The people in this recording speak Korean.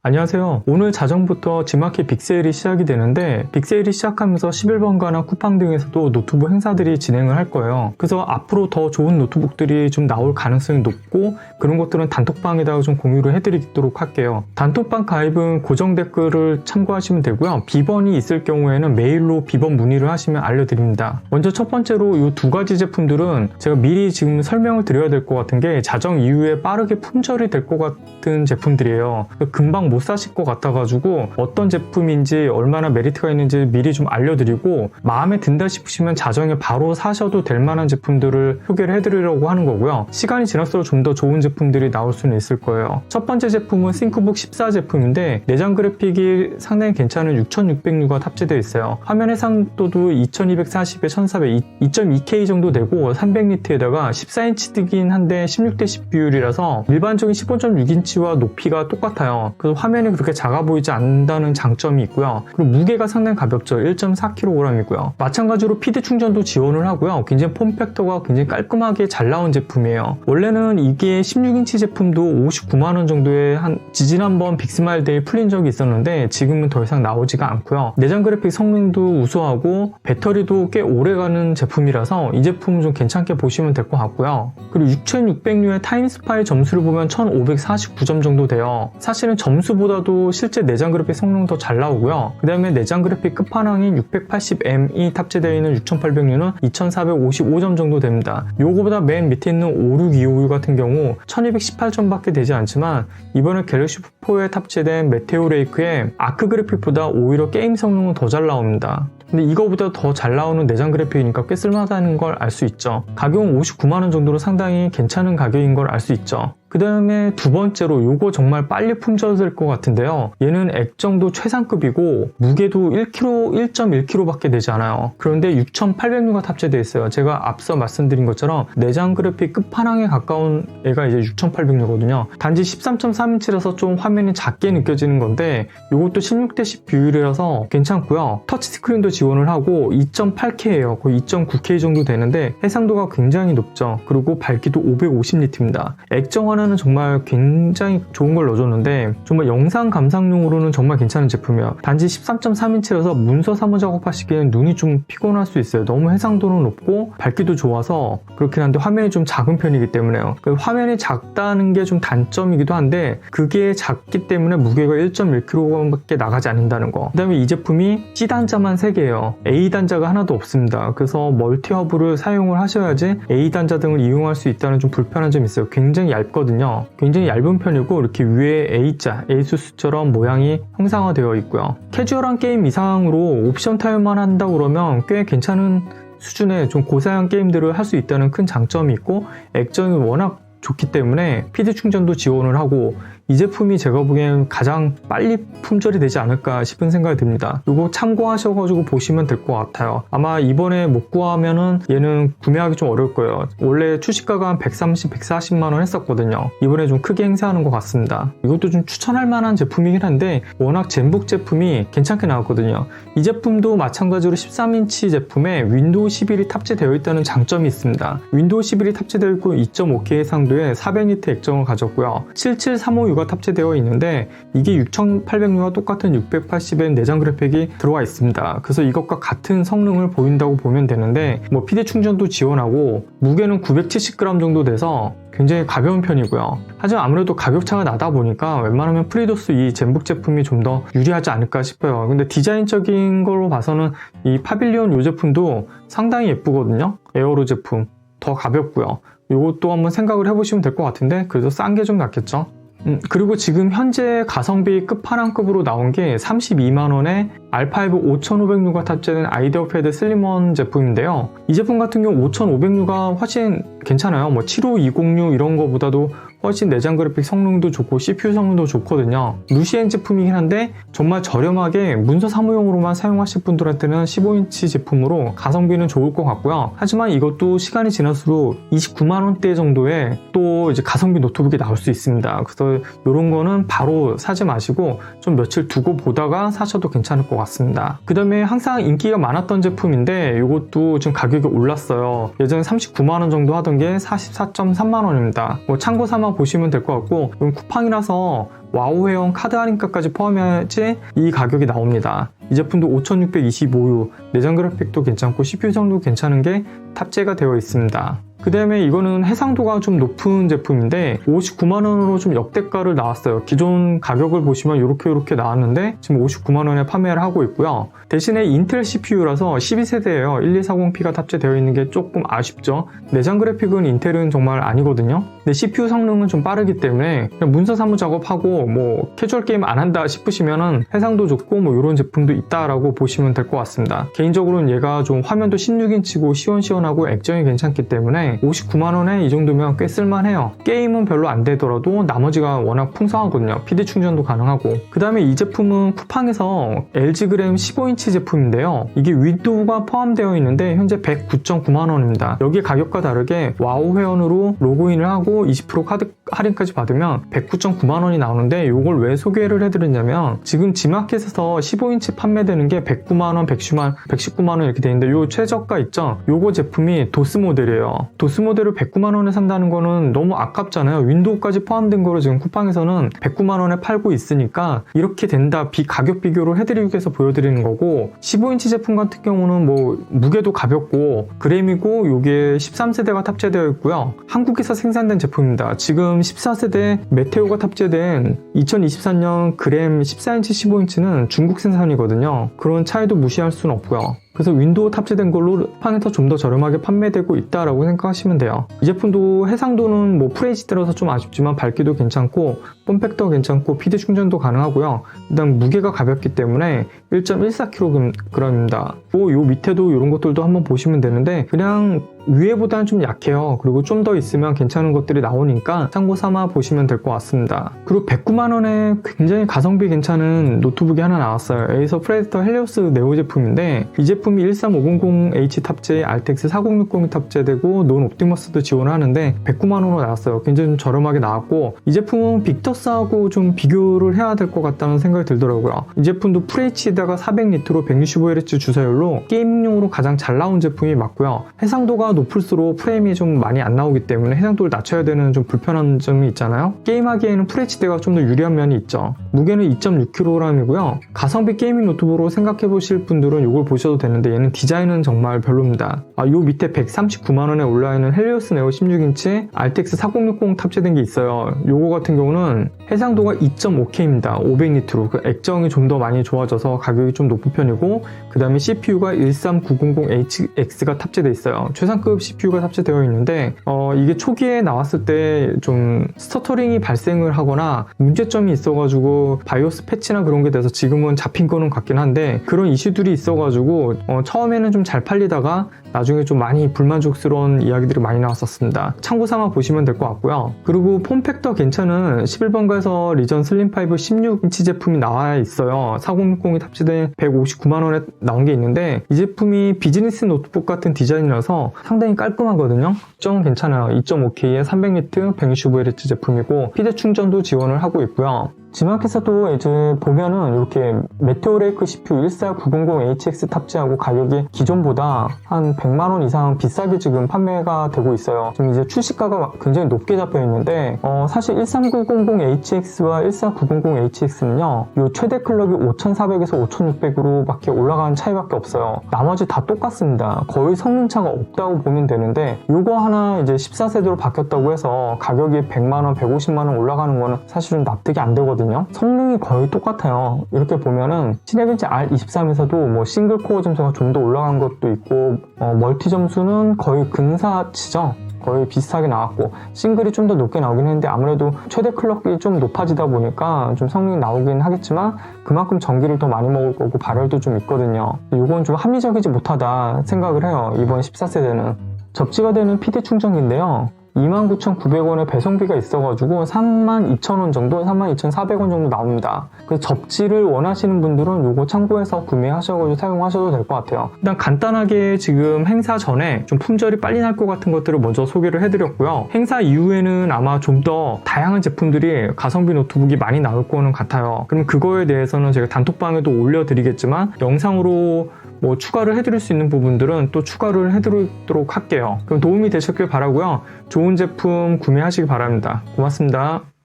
안녕하세요. 오늘 자정부터 G마켓 빅세일이 시작이 되는데 빅세일이 시작하면서 11번가나 쿠팡 등에서도 노트북 행사들이 진행을 할 거예요. 그래서 앞으로 더 좋은 노트북들이 좀 나올 가능성이 높고 그런 것들은 단톡방에다가 좀 공유를 해드리도록 할게요. 단톡방 가입은 고정 댓글을 참고하시면 되고요. 비번이 있을 경우에는 메일로 비번 문의를 하시면 알려드립니다. 먼저 첫 번째로 이 두 가지 제품들은 제가 미리 지금 설명을 드려야 될 것 같은 게 자정 이후에 빠르게 품절이 될 것 같은 제품들이에요. 금방 못 사실 것 같아가지고 어떤 제품인지 얼마나 메리트가 있는지 미리 좀 알려드리고 마음에 든다 싶으시면 자정에 바로 사셔도 될 만한 제품들을 소개를 해드리려고 하는 거고요. 시간이 지날수록 좀 더 좋은 제품들이 나올 수는 있을 거예요. 첫 번째 제품은 싱크북 14 제품인데 내장 그래픽이 상당히 괜찮은 6600U가 탑재되어 있어요. 화면 해상도도 2240에 1400, 2.2K 정도 되고 300니트에다가 14인치이긴 한데 16:10 비율이라서 일반적인 15.6인치와 높이가 똑같아요. 그래서 화면이 그렇게 작아 보이지 않는다는 장점이 있고요. 그리고 무게가 상당히 가볍죠. 1.4kg이고요. 마찬가지로 PD 충전도 지원을 하고요. 굉장히 폼팩터가 굉장히 깔끔하게 잘 나온 제품이에요. 원래는 이게 16인치 제품도 59만원 정도에 지난번 빅스마일 데이 풀린 적이 있었는데 지금은 더 이상 나오지가 않고요. 내장 그래픽 성능도 우수하고 배터리도 꽤 오래가는 제품이라서 이 제품은 좀 괜찮게 보시면 될 것 같고요. 그리고 6600U의 타임스파이 점수를 보면 1549점 정도 돼요. 사실은 점수보다도 실제 내장 그래픽 성능 더 잘 나오고요. 그 다음에 내장 그래픽 끝판왕인 680M이 탑재되어 있는 6800U는 2455점 정도 됩니다. 요거보다 맨 밑에 있는 5625U 같은 경우 1218점밖에 되지 않지만 이번에 갤럭시 P4에 탑재된 메테오 레이크의 아크 그래픽보다 오히려 게임 성능은 더 잘 나옵니다. 근데 이거보다 더 잘 나오는 내장 그래픽이니까 꽤 쓸만하다는 걸 알 수 있죠. 가격은 59만원 정도로 상당히 괜찮은 가격인 걸 알 수 있죠. 그 다음에 두 번째로 요거 정말 빨리 품절될 것 같은데요. 얘는 액정도 최상급이고 무게도 1.1kg 밖에 되지 않아요. 그런데 6800U가 탑재되어 있어요. 제가 앞서 말씀드린 것처럼 내장 그래픽 끝판왕에 가까운 애가 이제 6800U거든요. 단지 13.3인치라서 좀 화면이 작게 느껴지는 건데 요것도 16:10 비율이라서 괜찮고요. 터치 스크린도 지원을 하고 2.8K예요. 거의 2.9K 정도 되는데 해상도가 굉장히 높죠. 그리고 밝기도 550니트입니다. 액정 하나는 정말 굉장히 좋은 걸 넣어줬는데 정말 영상 감상용으로는 정말 괜찮은 제품이에요. 단지 13.3인치라서 문서 사무 작업하시기에는 눈이 좀 피곤할 수 있어요. 너무 해상도는 높고 밝기도 좋아서 그렇긴 한데 화면이 좀 작은 편이기 때문에요. 화면이 작다는 게 좀 단점이기도 한데 그게 작기 때문에 무게가 1.1kg밖에 나가지 않는다는 거. 그 다음에 이 제품이 C단자만 3개예요. A단자가 하나도 없습니다. 그래서 멀티허브를 사용을 하셔야지 A단자 등을 이용할 수 있다는 좀 불편한 점이 있어요. 굉장히 얇거든요. 굉장히 얇은 편이고 이렇게 위에 A자, 에이수스처럼 모양이 형상화되어 있고요. 캐주얼한 게임 이상으로 옵션 타입만 한다 그러면 꽤 괜찮은 수준의 좀 고사양 게임들을 할 수 있다는 큰 장점이 있고 액정이 워낙 좋기 때문에 PD 충전도 지원을 하고 이 제품이 제가 보기엔 가장 빨리 품절이 되지 않을까 싶은 생각이 듭니다. 이거 참고하셔가지고 보시면 될 것 같아요. 아마 이번에 못 구하면은 얘는 구매하기 좀 어려울 거예요. 원래 출시가가 한 130, 140만원 했었거든요. 이번에 좀 크게 행사하는 것 같습니다. 이것도 좀 추천할 만한 제품이긴 한데 워낙 젠북 제품이 괜찮게 나왔거든요. 이 제품도 마찬가지로 13인치 제품에 윈도우 11이 탑재되어 있다는 장점이 있습니다. 윈도우 11이 탑재되어 있고 2.5K 해상도에 400니트 액정을 가졌고요. 7735U가 탑재되어 있는데 이게 6800U와 똑같은 680의 내장 그래픽이 들어가 있습니다. 그래서 이것과 같은 성능을 보인다고 보면 되는데 뭐 PD 충전도 지원하고 무게는 970g 정도 돼서 굉장히 가벼운 편이고요. 하지만 아무래도 가격차가 나다 보니까 웬만하면 프리도스 이 젠북 제품이 좀 더 유리하지 않을까 싶어요. 근데 디자인적인 걸로 봐서는 이 파빌리온 이 제품도 상당히 예쁘거든요. 에어로 제품 더 가볍고요. 이것도 한번 생각을 해보시면 될 것 같은데 그래도 싼 게 좀 낫겠죠. 그리고 지금 현재 가성비 끝판왕급으로 나온 게 32만원에 R5 5500U가 탑재된 아이디어 패드 슬림1 제품인데요. 이 제품 같은 경우 5500U가 훨씬 괜찮아요. 뭐 75206 이런 거보다도 훨씬 내장 그래픽 성능도 좋고 CPU 성능도 좋거든요. 루시엔 제품이긴 한데 정말 저렴하게 문서 사무용으로만 사용하실 분들한테는 15인치 제품으로 가성비는 좋을 것 같고요. 하지만 이것도 시간이 지날수록 29만원대 정도의 또 이제 가성비 노트북이 나올 수 있습니다. 그래서 이런 거는 바로 사지 마시고 좀 며칠 두고 보다가 사셔도 괜찮을 것 같습니다. 그 다음에 항상 인기가 많았던 제품인데 이것도 지금 가격이 올랐어요. 예전에 39만원 정도 하던 게 44.3만원입니다. 뭐 참고 삼아 보시면 될 것 같고 쿠팡이라서 와우 회원 카드 할인가까지 포함해야지 이 가격이 나옵니다. 이 제품도 5625U, 내장 그래픽도 괜찮고 CPU 성능도 괜찮은 게 탑재가 되어 있습니다. 그 다음에 이거는 해상도가 좀 높은 제품인데 59만원으로 좀 역대가를 나왔어요. 기존 가격을 보시면 이렇게 나왔는데 지금 59만원에 판매를 하고 있고요. 대신에 인텔 CPU라서 12세대예요 1240P가 탑재되어 있는 게 조금 아쉽죠. 내장 그래픽은 인텔은 정말 아니거든요. 근데 CPU 성능은 좀 빠르기 때문에 그냥 문서 사무 작업하고 뭐 캐주얼 게임 안 한다 싶으시면은 해상도 좋고 뭐 이런 제품도 있다라고 보시면 될 것 같습니다. 개인적으로는 얘가 좀 화면도 16인치고 시원시원하고 액정이 괜찮기 때문에 59만원에 이 정도면 꽤 쓸만해요. 게임은 별로 안 되더라도 나머지가 워낙 풍성하거든요. PD 충전도 가능하고. 그 다음에 이 제품은 쿠팡에서 LG 그램 15인치 제품인데요. 이게 윈도우가 포함되어 있는데 현재 109.9만원입니다. 여기 가격과 다르게 와우 회원으로 로그인을 하고 20% 카드 할인까지 받으면 109.9만원이 나오는데 이걸 왜 소개를 해드렸냐면 지금 지마켓에서 15인치 판매되는 게 109만원, 119만원 이렇게 되어 있는데 요 최저가 있죠? 요거 제품이 도스 모델이에요. 도스 모델을 109만원에 산다는 거는 너무 아깝잖아요. 윈도우까지 포함된 거를 지금 쿠팡에서는 109만원에 팔고 있으니까 이렇게 된다 가격 비교를 해드리기 위해서 보여드리는 거고 15인치 제품 같은 경우는 뭐 무게도 가볍고 그램이고 요게 13세대가 탑재되어 있고요. 한국에서 생산된 제품입니다. 지금 14세대 메테오가 탑재된 2024년 그램 14인치 15인치는 중국 생산이거든요. 그런 차이도 무시할 수는 없고요. 그래서 윈도우 탑재된 걸로 쿠팡에서 좀 더 저렴하게 판매되고 있다라고 생각하시면 돼요. 이 제품도 해상도는 뭐 FHD라서 좀 아쉽지만 밝기도 괜찮고 폼팩터 괜찮고 PD 충전도 가능하고요. 일단 무게가 가볍기 때문에 1.14kg입니다. 요 밑에도 이런 것들도 한번 보시면 되는데 그냥 위에보다는 좀 약해요. 그리고 좀 더 있으면 괜찮은 것들이 나오니까 참고 삼아 보시면 될 것 같습니다. 그리고 109만원에 굉장히 가성비 괜찮은 노트북이 하나 나왔어요. 에이서 프레데터 헬리오스 네오 제품인데 이 제품이 13500H 탑재, RTX 4060이 탑재되고 논 옵티머스도 지원을 하는데 109만원으로 나왔어요. 굉장히 좀 저렴하게 나왔고 이 제품은 빅터스하고 좀 비교를 해야 될 것 같다는 생각이 들더라고요. 이 제품도 FHD에다가 400니트로 165Hz 주사율로 게이밍용으로 가장 잘 나온 제품이 맞고요. 해상도가 높을수록 프레임이 좀 많이 안 나오기 때문에 해상도를 낮춰야 되는 좀 불편한 점이 있잖아요. 게임하기에는 FHD가 좀 더 유리한 면이 있죠. 무게는 2.6kg이고요. 가성비 게이밍 노트북으로 생각해 보실 분들은 이걸 보셔도 되는데 얘는 디자인은 정말 별로입니다. 요 밑에 139만원에 올라있는 헬리오스 네오 16인치 RTX 4060 탑재된 게 있어요. 요거 같은 경우는 해상도가 2.5K입니다. 500니트로 그 액정이 좀 더 많이 좋아져서 가격이 좀 높은 편이고 그 다음에 CPU가 13900HX가 탑재되어 있어요. 최상급 CPU가 탑재되어 있는데 이게 초기에 나왔을 때 좀 스터터링이 발생을 하거나 문제점이 있어가지고 바이오스 패치나 그런 게 돼서 지금은 잡힌 거는 같긴 한데 그런 이슈들이 있어가지고 처음에는 좀 잘 팔리다가 나중에 좀 많이 불만족스러운 이야기들이 많이 나왔었습니다. 참고 삼아 보시면 될 것 같고요. 그리고 폼팩터 괜찮은 11번가에서 리전 슬림5 16인치 제품이 나와 있어요. 4060이 탑재된 159만원에 나온 게 있는데 이 제품이 비즈니스 노트북 같은 디자인이라서 상당히 깔끔하거든요. 액정은 괜찮아요. 2.5K에 300니트 165Hz 제품이고 PD 충전도 지원을 하고 있고요. 지마켓에서도 이제 보면은 이렇게 메테오레이크 CPU 14900HX 탑재하고 가격이 기존보다 한 100만원 이상 비싸게 지금 판매가 되고 있어요. 지금 이제 출시가가 굉장히 높게 잡혀 있는데 사실 13900HX와 14900HX는요 요 최대 클럭이 5400에서 5600으로 밖에 올라가는 차이밖에 없어요. 나머지 다 똑같습니다. 거의 성능차가 없다고 보면 되는데 요거 하나 이제 14세대로 바뀌었다고 해서 가격이 100만원, 150만원 올라가는 거는 사실은 납득이 안 되거든요. 성능이 거의 똑같아요. 이렇게 보면은 시네ben치 R23에서도 뭐 싱글 코어 점수가 좀 더 올라간 것도 있고 멀티 점수는 거의 근사치죠. 거의 비슷하게 나왔고 싱글이 좀 더 높게 나오긴 했는데 아무래도 최대 클럭이 좀 높아지다 보니까 좀 성능이 나오긴 하겠지만 그만큼 전기를 더 많이 먹을 거고 발열도 좀 있거든요. 이건 좀 합리적이지 못하다 생각을 해요. 이번 14세대는 접지가 되는 PD 충전기인데요. 29,900원의 배송비가 있어가지고 32,000원 정도, 32,400원 정도 나옵니다. 그래서 접지를 원하시는 분들은 이거 참고해서 구매하셔가지고 사용하셔도 될 것 같아요. 일단 간단하게 지금 행사 전에 좀 품절이 빨리 날 것 같은 것들을 먼저 소개를 해드렸고요. 행사 이후에는 아마 좀 더 다양한 제품들이 가성비 노트북이 많이 나올 거는 같아요. 그럼 그거에 대해서는 제가 단톡방에도 올려드리겠지만 영상으로 뭐 추가를 해드릴 수 있는 부분들은 또 추가를 해드리도록 할게요. 그럼 도움이 되셨길 바라고요. 좋은 제품 구매하시기 바랍니다. 고맙습니다.